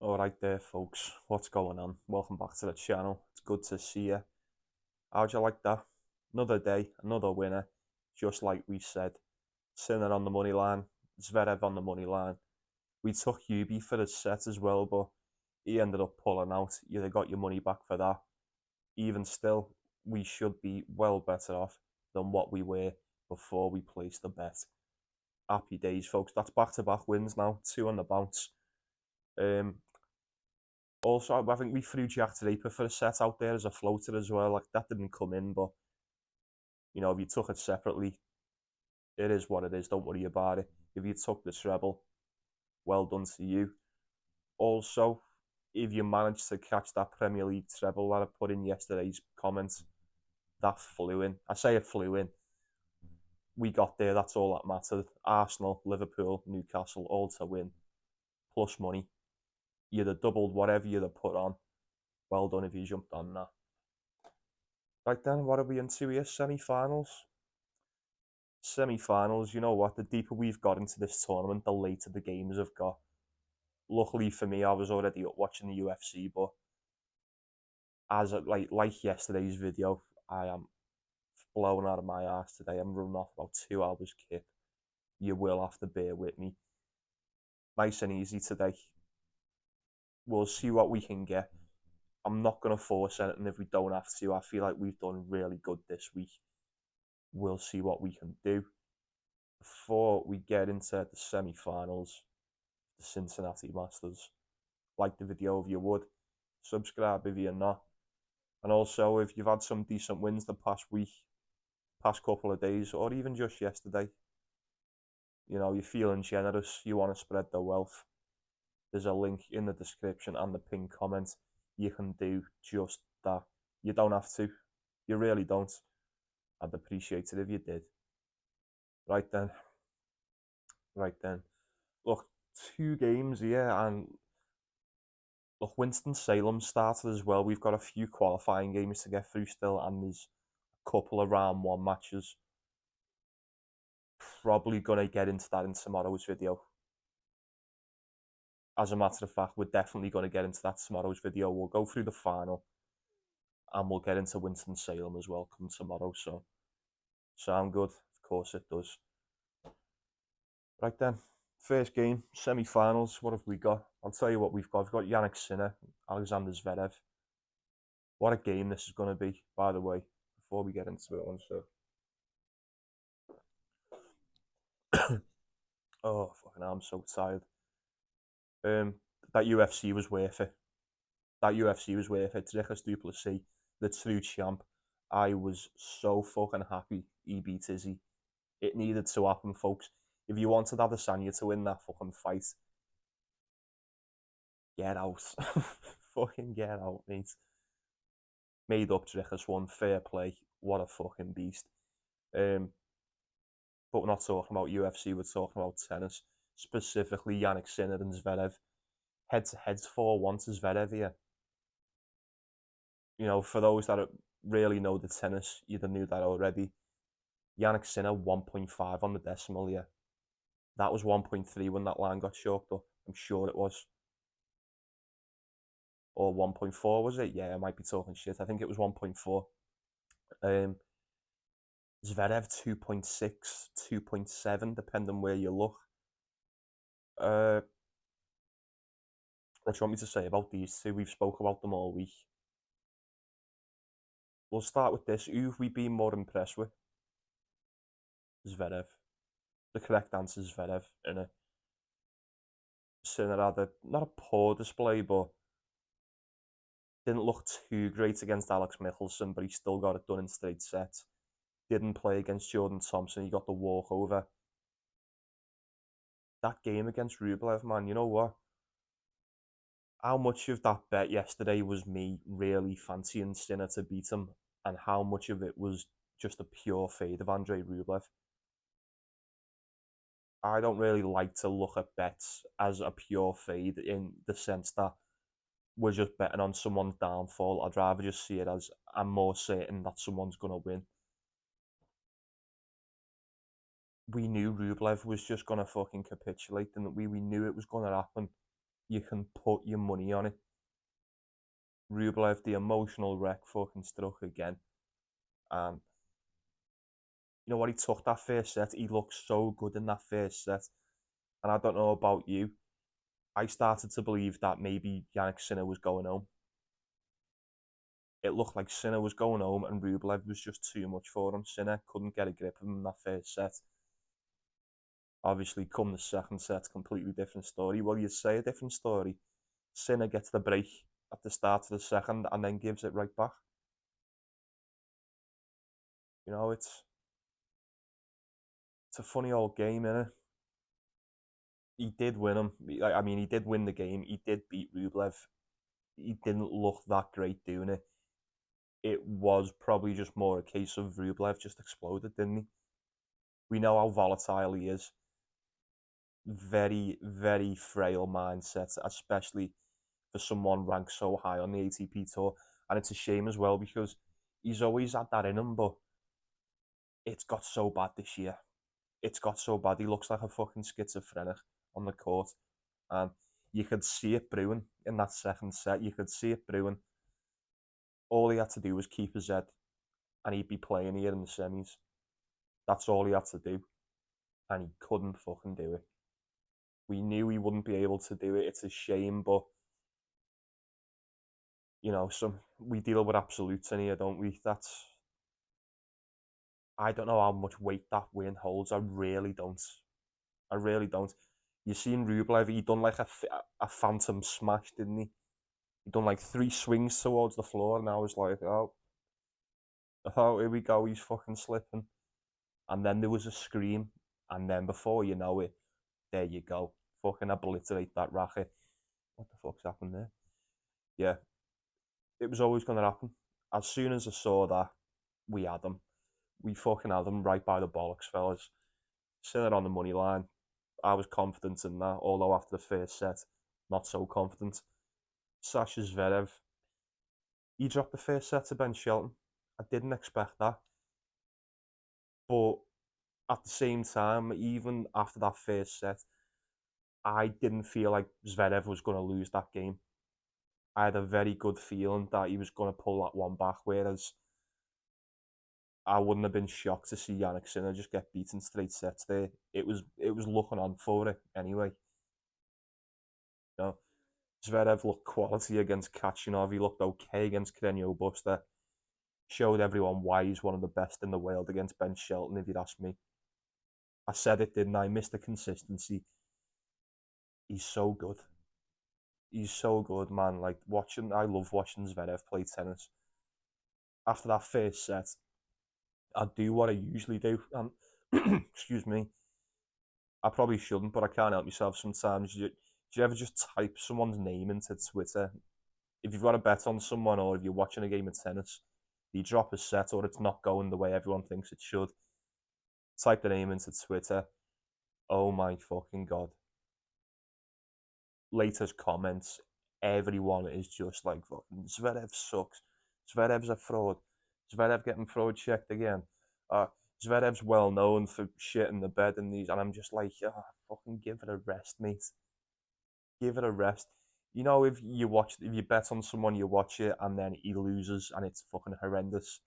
Alright there folks, what's going on? Welcome back to the channel. It's good to see you. How'd you like that? Another day, another winner, just like we said. Sinner on the money line, Zverev on the money line. We took Yubi for the set as well, but he ended up pulling out. You got your money back for that. Even still, we should be well better off than what we were before we placed the bet. Happy days folks, that's back-to-back wins now, 2 on the bounce. Also, I think we threw Jack Draper for a set out there as a floater as well. Like, that didn't come in, but, if you took it separately, it is what it is. Don't worry about it. If you took the treble, well done to you. Also, if you managed to catch that Premier League treble that I put in yesterday's comments, that flew in. I say it flew in. We got there, that's all that mattered. Arsenal, Liverpool, Newcastle, all to win. Plus money. You'd have doubled whatever you'd have put on. Well done if you jumped on that. Right then, what are we into here? Semi-finals. Semi-finals, you know what? The deeper we've got into this tournament, the later the games have got. Luckily for me, I was already up watching the UFC, but as like yesterday's video, I am blown out of my ass today. I'm running off about 2 hours kip. You will have to bear with me. Nice and easy today. We'll see what we can get. I'm not going to force anything if we don't have to. I feel like we've done really good this week. We'll see what we can do. Before we get into the semi-finals, the Cincinnati Masters, like the video if you would, subscribe if you're not, and also if you've had some decent wins the past week, past couple of days, or even just yesterday, you're feeling generous, you want to spread the wealth, there's a link in the description and the pinned comment. You can do just that. You don't have to. You really don't. I'd appreciate it if you did. Right then. Look, 2 games here, and look, Winston-Salem started as well. We've got a few qualifying games to get through still, and there's a couple of round 1 matches. Probably going to get into that in tomorrow's video. As a matter of fact, we're definitely going to get into that tomorrow's video. We'll go through the final, and we'll get into Winston-Salem as well come tomorrow. So, sound good? Of course it does. Right then, first game, semi-finals. What have we got? I'll tell you what we've got. We've got Yannick Sinner, Alexander Zverev. What a game this is going to be, by the way, before we get into it. Oh, fucking hell, I'm so tired. That UFC was worth it. That UFC was worth it. Dricus du Plessis, the true champ. I was so fucking happy he beat Izzy. It needed to happen, folks. If you wanted Adesanya to win that fucking fight, get out. Fucking get out, mate. Made up Dricus won, fair play. What a fucking beast. But we're not talking about UFC, we're talking about tennis. Specifically, Yannick Sinner and Zverev. Head-to-heads 4-1 to Zverev here. For those that really know the tennis, you'd have knew that already. Yannick Sinner 1.5 on the decimal here. That was 1.3 when that line got chalked up. I'm sure it was. Or 1.4 was it? Yeah, I might be talking shit. I think it was 1.4. Zverev 2.6, 2.7, depending where you look. What do you want me to say about these two? We've spoke about them all week. We'll start with this. Who have we been more impressed with? Zverev. The correct answer is Zverev, innit? Sinner had not a poor display, but didn't look too great against Alex Michelson, but he still got it done in straight sets. Didn't play against Jordan Thompson, he got the walkover. That game against Rublev, man, you know what? How much of that bet yesterday was me really fancying Sinner to beat him, and how much of it was just a pure fade of Andrei Rublev? I don't really like to look at bets as a pure fade in the sense that we're just betting on someone's downfall. I'd rather just see it as I'm more certain that someone's going to win. We knew Rublev was just going to fucking capitulate, didn't we? We knew it was going to happen. you can put your money on it. Rublev, the emotional wreck, fucking struck again. And you know what? He took that first set. He looked so good in that first set. And I don't know about you. I started to believe that maybe Yannick Sinner was going home. It looked like Sinner was going home and Rublev was just too much for him. Sinner couldn't get a grip of him in that first set. Obviously, come the second set, completely different story. Well, you'd say a different story. Sinner gets the break at the start of the second and then gives it right back. You know, it's a funny old game, innit? He did win him. I mean, he did win the game. He did beat Rublev. He didn't look that great doing it. It was probably just more a case of Rublev just exploded, didn't he? We know how volatile he is. Very, very frail mindset, especially for someone ranked so high on the ATP Tour. And it's a shame as well because he's always had that in him, but it's got so bad this year. It's got so bad. He looks like a fucking schizophrenic on the court. And you could see it brewing in that second set. You could see it brewing. All he had to do was keep his head and he'd be playing here in the semis. That's all he had to do. And he couldn't fucking do it. We knew he wouldn't be able to do it. It's a shame, but you know, we deal with absolutes in here, don't we? I don't know how much weight that win holds. I really don't. I really don't. You seen Rublev? He done like a phantom smash, didn't he? He done like 3 swings towards the floor, and I was like, oh, here we go. He's fucking slipping. And then there was a scream, and then before you know it, there you go. Fucking obliterate that racket. What the fuck's happened there? Yeah, it was always going to happen. As soon as I saw that, we had them. We fucking had them right by the bollocks, fellas. Sinner on the money line. I was confident in that, although after the first set, not so confident. Sasha Zverev, he dropped the first set to Ben Shelton. I didn't expect that. But at the same time, even after that first set, I didn't feel like Zverev was going to lose that game. I had a very good feeling that he was going to pull that one back, whereas I wouldn't have been shocked to see Yannick Sinner just get beaten straight sets there. It was looking on for it anyway. You know, Zverev looked quality against Kachanov. He looked okay against Carreño Busta. Showed everyone why he's one of the best in the world against Ben Shelton, if you'd ask me. I said it, didn't I? Mr. Consistency. He's so good. He's so good, man. I love watching Zverev play tennis. After that first set, I do what I usually do. And excuse me, I probably shouldn't, but I can't help myself sometimes. Do you ever just type someone's name into Twitter? If you've got a bet on someone or if you're watching a game of tennis, you drop a set or it's not going the way everyone thinks it should, type the name into Twitter. Oh my fucking god. Latest comments, everyone is just like, fucking Zverev sucks. Zverev's a fraud. Zverev getting fraud checked again. Uh, Zverev's well known for shit in the bed and these, and I'm just like, fucking give it a rest, mate. Give it a rest. You know, if you bet on someone, you watch it, and then he loses, and it's fucking horrendous.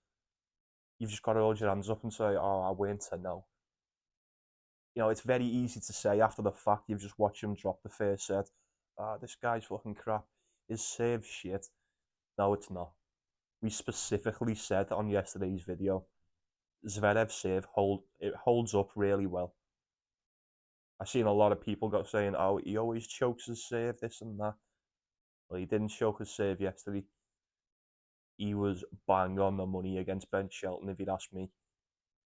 You've just got to hold your hands up and say, "Oh, I went to know." You know, it's very easy to say after the fact. You've just watched him drop the first set. This guy's fucking crap. His serve shit. No, it's not. We specifically said on yesterday's video, Zverev's serve holds up really well. I've seen a lot of people saying, "Oh, he always chokes his serve, this and that." Well, he didn't choke his serve yesterday. He was bang on the money against Ben Shelton, if you'd ask me.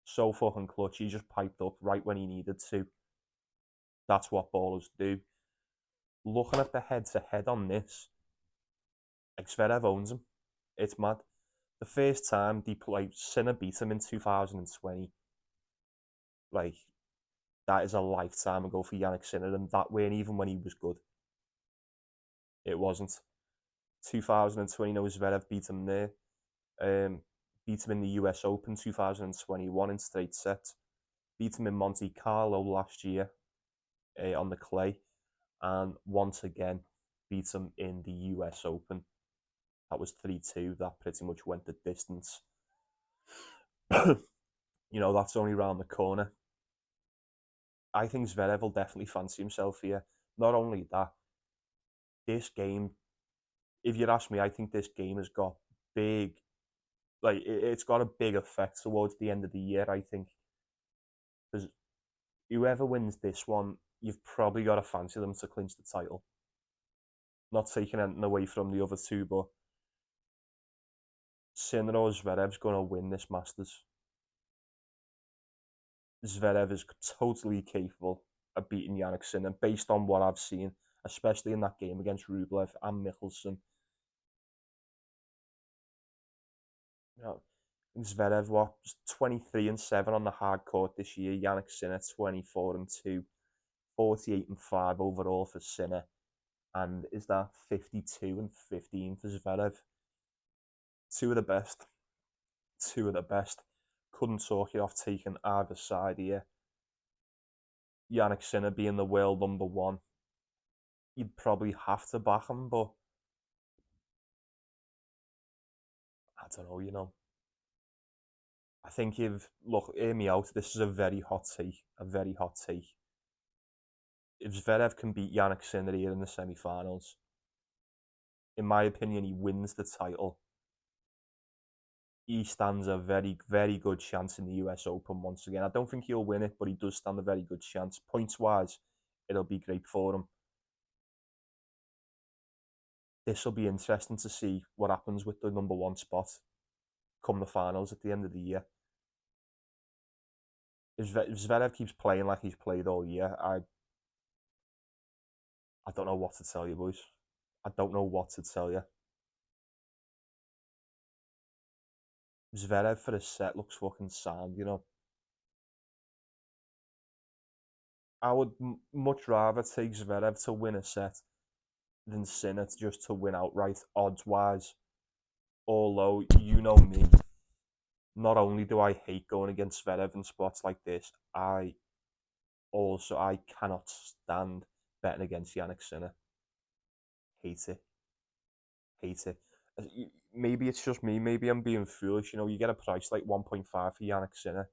So fucking clutch. He just piped up right when he needed to. That's what ballers do. Looking at the head-to-head on this, Zverev owns him. It's mad. The first time Sinner beat him in 2020. Like, that is a lifetime ago for Yannick Sinner, and that weren't even when he was good. It wasn't. 2020, no, Zverev beat him there. Beat him in the US Open 2021 in straight sets. Beat him in Monte Carlo last year on the clay. and once again beat him in the US Open. That was 3-2. That pretty much went the distance. That's only round the corner. I think Zverev will definitely fancy himself here. Not only that, this game, if you ask me, I think this game has got big, it's got a big effect towards the end of the year, I think. Because whoever wins this one, you've probably got to fancy them to clinch the title. Not taking anything away from the other two, but Sinner or Zverev's going to win this Masters. Zverev is totally capable of beating Jannik Sinner based on what I've seen, especially in that game against Rublev and Mickelson. Zverev, 23-7 on the hard court this year. Jannik Sinner 24-2, 48-5 overall for Sinner, and is that 52-15 for Zverev? Two of the best. Two of the best. Couldn't talk you off taking either side here. Jannik Sinner being the world number one, you'd probably have to back him, but I don't know. I think hear me out, this is a very hot take. If Zverev can beat Jannik Sinner here in the semi-finals, in my opinion, he wins the title. He stands a very, very good chance in the US Open once again. I don't think he'll win it, but he does stand a very good chance. Points-wise, it'll be great for him. This will be interesting to see what happens with the number one spot come the finals at the end of the year. If Zverev keeps playing like he's played all year, I don't know what to tell you, boys. I don't know what to tell you. Zverev for a set looks fucking sound, I would much rather take Zverev to win a set than Sinner just to win outright, odds-wise. Although, you know me, not only do I hate going against Zverev in spots like this, I cannot stand betting against Jannik Sinner. Hate it. Hate it. Maybe it's just me. Maybe I'm being foolish. You get a price like 1.5 for Jannik Sinner.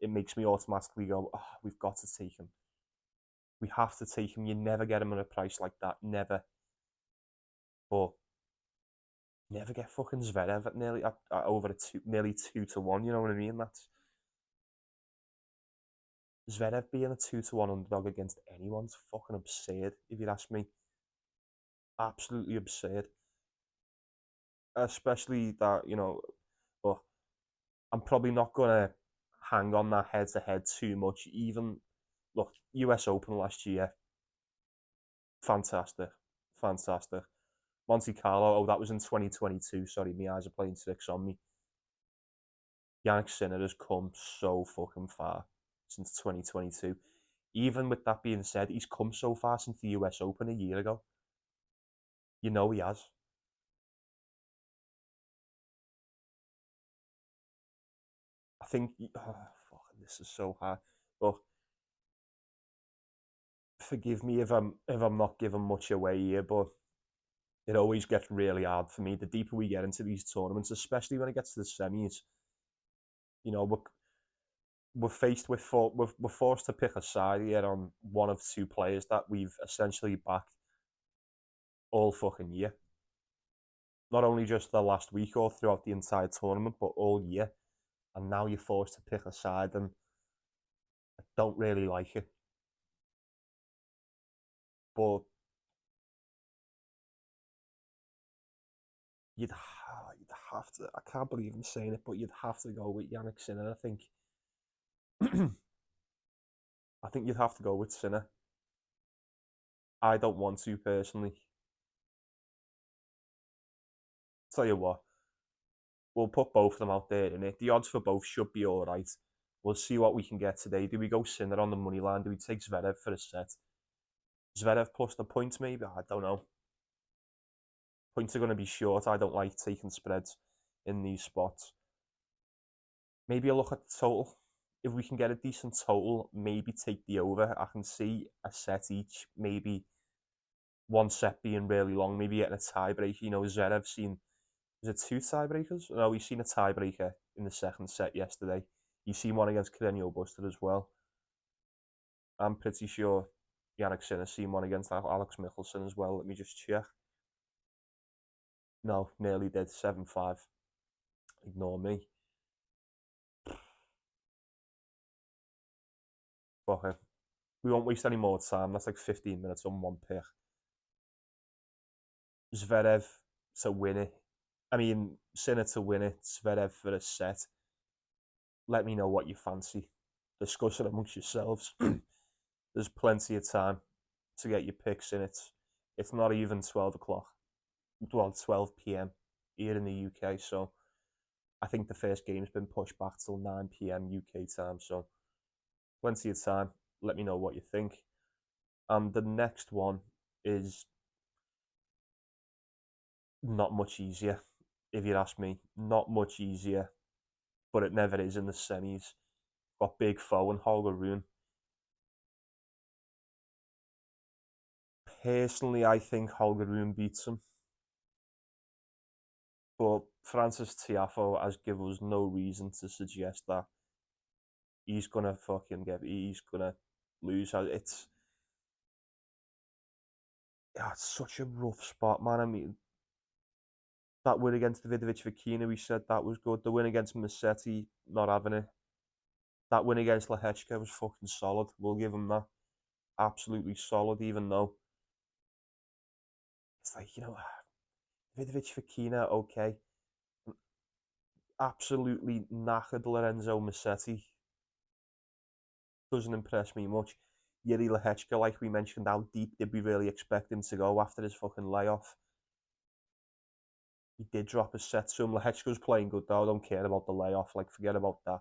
It makes me automatically go, oh, we've got to take him. We have to take him. You never get him at a price like that. Never. But never get fucking Zverev at nearly 2-1. You know what I mean? That's Zverev being a 2-1 underdog against anyone's fucking absurd. If you ask me, absolutely absurd. Especially that but I'm probably not gonna hang on that head to head too much. Even look, US Open last year, fantastic. Monte Carlo, that was in 2022. Sorry, my eyes are playing tricks on me. Jannik Sinner has come so fucking far since 2022. Even with that being said, he's come so far since the US Open a year ago. He has. I think, this is so hard. But forgive me if I'm not giving much away here, but it always gets really hard for me the deeper we get into these tournaments, especially when it gets to the semis. We're faced with we're forced to pick a side here on one of two players that we've essentially backed all fucking year. Not only just the last week or throughout the entire tournament, but all year. And now you're forced to pick a side, and I don't really like it. But you'd have to. I can't believe I'm saying it, but you'd have to go with Jannik Sinner. I think. I think you'd have to go with Sinner. I don't want to personally. Tell you what, we'll put both of them out there, and the odds for both should be all right. We'll see what we can get today. Do we go Sinner on the money line? Do we take Zverev for a set? Zverev plus the points, maybe? I don't know. Points are going to be short. I don't like taking spreads in these spots. Maybe a look at the total. If we can get a decent total, maybe take the over. I can see a set each, maybe one set being really long, maybe getting a tiebreaker. You know, Zverev seen, was it two tiebreakers? No, he's seen a tiebreaker in the second set yesterday. He's seen one against Carreño Buster as well. I'm pretty sure Yannick Sinner's seen one against Alex Michelson as well. Let me just check. No, nearly did. 7-5. Ignore me. Fuck it. We won't waste any more time. That's like 15 minutes on one pick. Zverev to win it. I mean, Sinner to win it. Zverev for a set. Let me know what you fancy. Discuss it amongst yourselves. There's plenty of time to get your picks in. It's not even 12 o'clock. Well, 12 p.m. here in the UK. So I think the first game's been pushed back till 9 p.m. UK time. So plenty of time. Let me know what you think. And the next one is not much easier, if you ask me. Not much easier, but it never is in the semis. Got Big Foe and Holger Rune. Personally, I think Holger Rune beats him. But Francis Tiafoe has given us no reason to suggest that he's gonna lose. It's such a rough spot, man. I mean, that win against Davidovich Fokina, we said that was good. The win against Musetti, not having it. That win against Lehechka was fucking solid. We'll give him that. Absolutely solid, even though it's like, Davidovich Fokina, okay. Absolutely knackered Lorenzo Musetti. Doesn't impress me much. Yuri Lehechka, like we mentioned, how deep did we really expect him to go after his fucking layoff? He did drop a set to him. Lehechka's playing good though. I don't care about the layoff. Like, forget about that.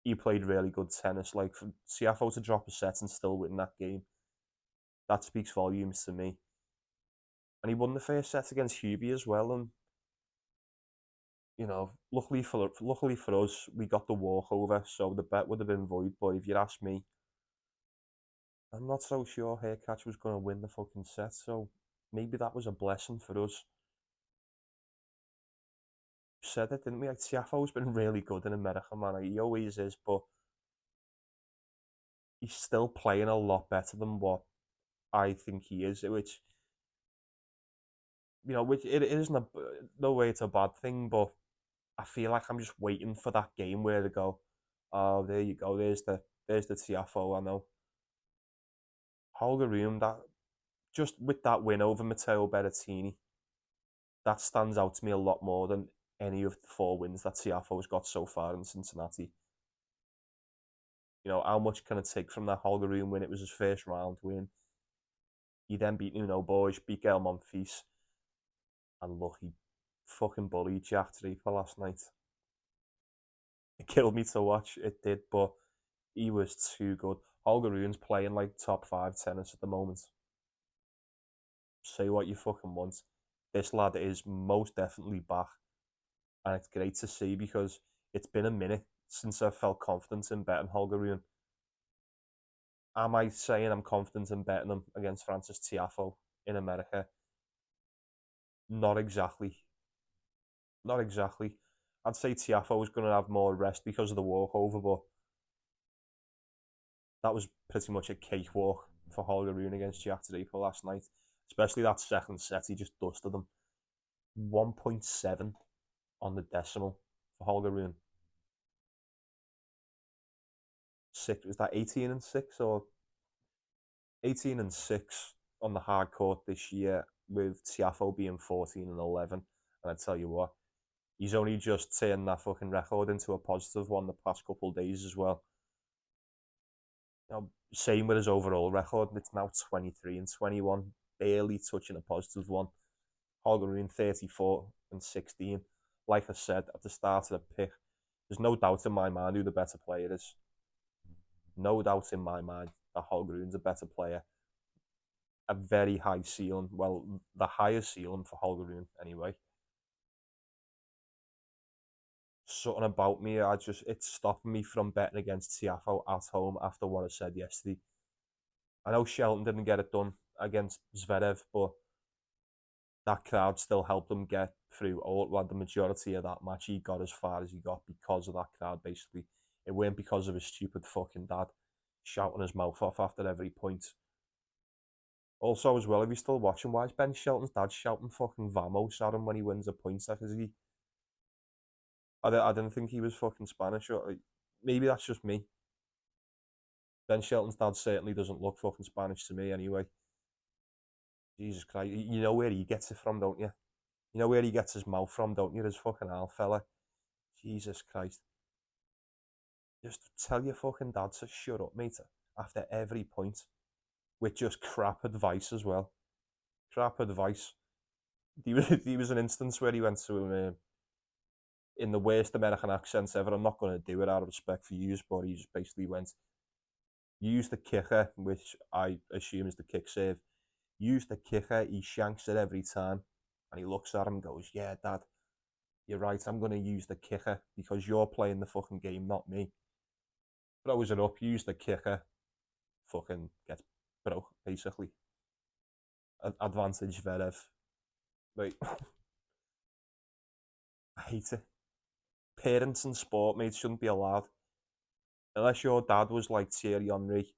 He played really good tennis. Like, for Tiafoe to drop a set and still win that game, that speaks volumes to me. And he won the first set against Hubie as well. And luckily for us, we got the walkover, so the bet would have been void. But if you ask me, I'm not so sure Hurkacz was going to win the fucking set. So maybe that was a blessing for us. Said it, didn't we? Like, Tiafoe's been really good in America, man. He always is, but he's still playing a lot better than what I think he is. Which it isn't no way it's a bad thing, but I feel like I'm just waiting for that game where they go, oh, there you go, there's the Tiafoe. I know Holger Rune, that just with that win over Matteo Berrettini, that stands out to me a lot more than any of the four wins that Tiafoe's got so far in Cincinnati. How much can it take from that Holger Rune win? It was his first round win. He then beat Nuno Borges, beat Gael Monfils, and look, he fucking bullied Jack Draper last night. It killed me to watch, it did, but he was too good. Holger Rune's playing like top 5 tennis at the moment. Say what you fucking want. This lad is most definitely back, and it's great to see because it's been a minute since I've felt confident in betting Holger Rune. Am I saying I'm confident in betting him against Francis Tiafoe in America? Not exactly. Not exactly. I'd say Tiafoe was going to have more rest because of the walkover, but that was pretty much a cakewalk for Holger Rune against Jack Draper last night. Especially that second set, he just dusted him. 1.7 on the decimal for Holger Rune. Was that 18 and 6 or 18 and 6 on the hard court this year, with Tiafoe being 14 and 11? And I tell you what, he's only just turned that fucking record into a positive one the past couple of days as well. Same with his overall record. It's now 23 and 21, barely touching a positive one. Holger Rune 34 and 16. Like I said at the start of the pick, there's no doubt in my mind who the better player is. No doubt in my mind that Holger Rune's a better player. A very high ceiling. Well, the highest ceiling for Holger Rune anyway. Something about me, it's stopping me from betting against Tiafoe at home after what I said yesterday. I know Shelton didn't get it done against Zverev, but that crowd still helped him get through the majority of that match. He got as far as he got because of that crowd, basically. It weren't because of his stupid fucking dad shouting his mouth off after every point. Also, as well, if you're still watching, why is Ben Shelton's dad shouting fucking Vamos at him when he wins a point? I didn't think he was fucking Spanish. Or, like, maybe that's just me. Ben Shelton's dad certainly doesn't look fucking Spanish to me anyway. Jesus Christ. You know where he gets it from, don't you? You know where he gets his mouth from, don't you? This fucking owl fella. Jesus Christ. Just tell your fucking dad to shut up, mate, after every point. With just crap advice as well. Crap advice. There was an instance where he went to him in the worst American accent ever. I'm not going to do it out of respect for you, but he just basically went, use the kicker, which I assume is the kick serve. Use the kicker, he shanks it every time. And he looks at him and goes, yeah, Dad, you're right, I'm going to use the kicker because you're playing the fucking game, not me. Throws it up, use the kicker, fucking gets broke, basically. Advantage Zverev. Like, I hate it. Parents in sport, mate, shouldn't be allowed. Unless your dad was like Thierry Henry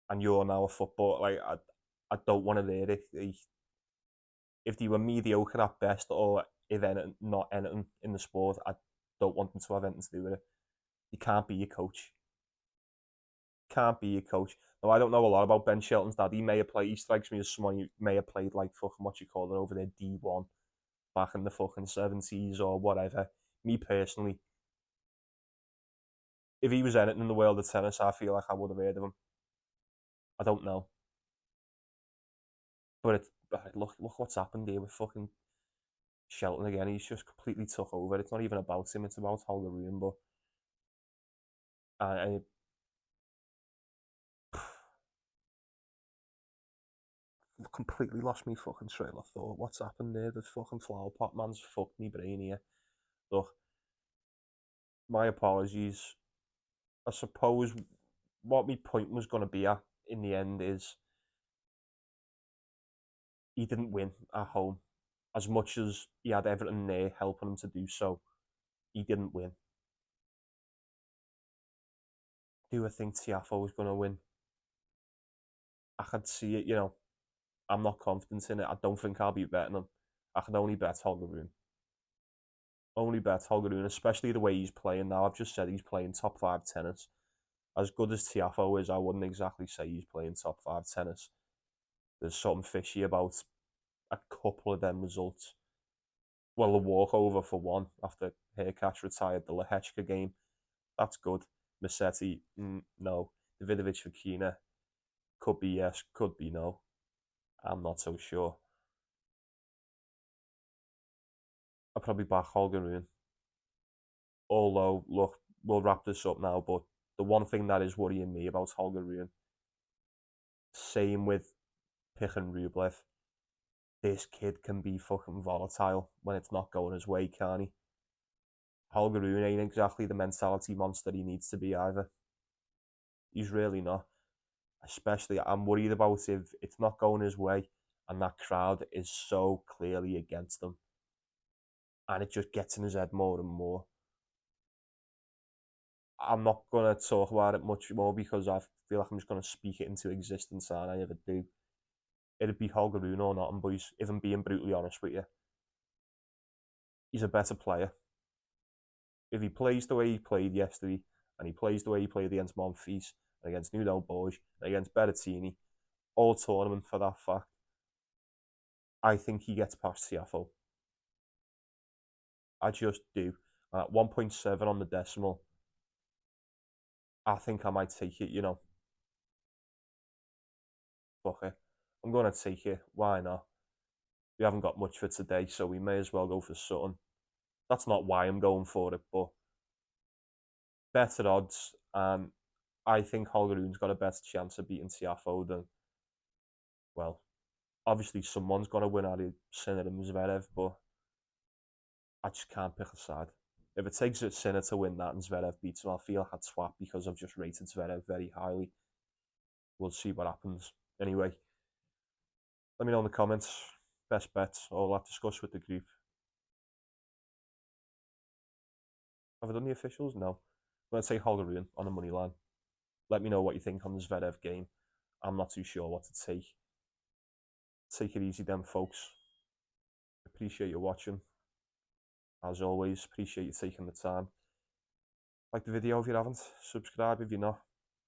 and you're now a footballer, like, I don't want to hear it. If they were mediocre at best, or if anything, not anything in the sport, I don't want them to have anything to do with it. You can't be your coach. Can't be your coach. Now, I don't know a lot about Ben Shelton's dad. He strikes me as someone who may have played like fucking what you call it over there, D1, back in the fucking 70s or whatever. Me personally, if he was anything in the world of tennis, I feel like I would have heard of him. I don't know. But look what's happened here with fucking Shelton again. He's just completely took over. It's not even about him, it's about Holger Rune, but I completely lost me fucking trail of thought. What's happened there? The fucking flower pot man's fucked me brain here. Look, my apologies. I suppose what my point was going to be at in the end is he didn't win at home. As much as he had everything there helping him to do so, he didn't win. Do I think Tiafoe was going to win? I could see it, I'm not confident in it. I don't think I'll be betting him. I can only bet Holger Rune. Only bet Holger Rune, especially the way he's playing now. I've just said he's playing top 5 tennis. As good as Tiafoe is, I wouldn't exactly say he's playing top 5 tennis. There's something fishy about a couple of them results. Well, the walkover for one after Hurkacz retired the Lehechka game. That's good. Musetti, no. Davidovich Fokina, could be yes, could be no. I'm not so sure. I'll probably back Holger Rune. Although, look, we'll wrap this up now, but the one thing that is worrying me about Holger Rune, same with picking Rublev, this kid can be fucking volatile when it's not going his way, can't he? Holger Rune ain't exactly the mentality monster he needs to be either. He's really not. Especially, I'm worried about if it's not going his way and that crowd is so clearly against him. And it just gets in his head more and more. I'm not going to talk about it much more because I feel like I'm just going to speak it into existence, and I never do. It'd be Holger Rune or not, boys, if I'm being brutally honest with you. He's a better player. If he plays the way he played yesterday, and he plays the way he played against Monfils, and against Nuno Borges, and against Berrettini, all tournament for that fact, I think he gets past Tiafoe. I just do. And at 1.7 on the decimal, I think I might take it, Fuck it. I'm going to take it. Why not? We haven't got much for today, so we may as well go for something. That's not why I'm going for it, but better odds, and I think Holger Rune's got a better chance of beating Tiafoe than, well, obviously someone's going to win out of Sinner and Zverev, but I just can't pick a side. If it takes Sinner to win that and Zverev beats him, I'll feel like I'd swap because I've just rated Zverev very highly. We'll see what happens. Anyway, Let me know in the comments. Best bets, all that discussed with the group. Have I done the officials? No. I'm going to take Holgerian on the money line. Let me know what you think on the Zverev game. I'm not too sure what to take. Take it easy then, folks. Appreciate you watching. As always, appreciate you taking the time. Like the video if you haven't. Subscribe if you're not.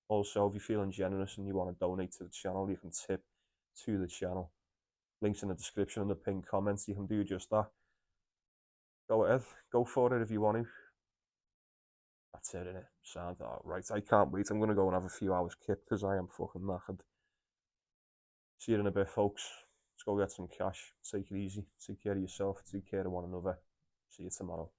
Also, if you're feeling generous and you want to donate to the channel, you can tip to the channel. Links in the description and the pinned comments. You can do just that. Go ahead. Go for it if you want to. That's it, innit? Sound right. I can't wait. I'm going to go and have a few hours kip because I am fucking knackered. See you in a bit, folks. Let's go get some cash. Take it easy. Take care of yourself. Take care of one another. See you tomorrow.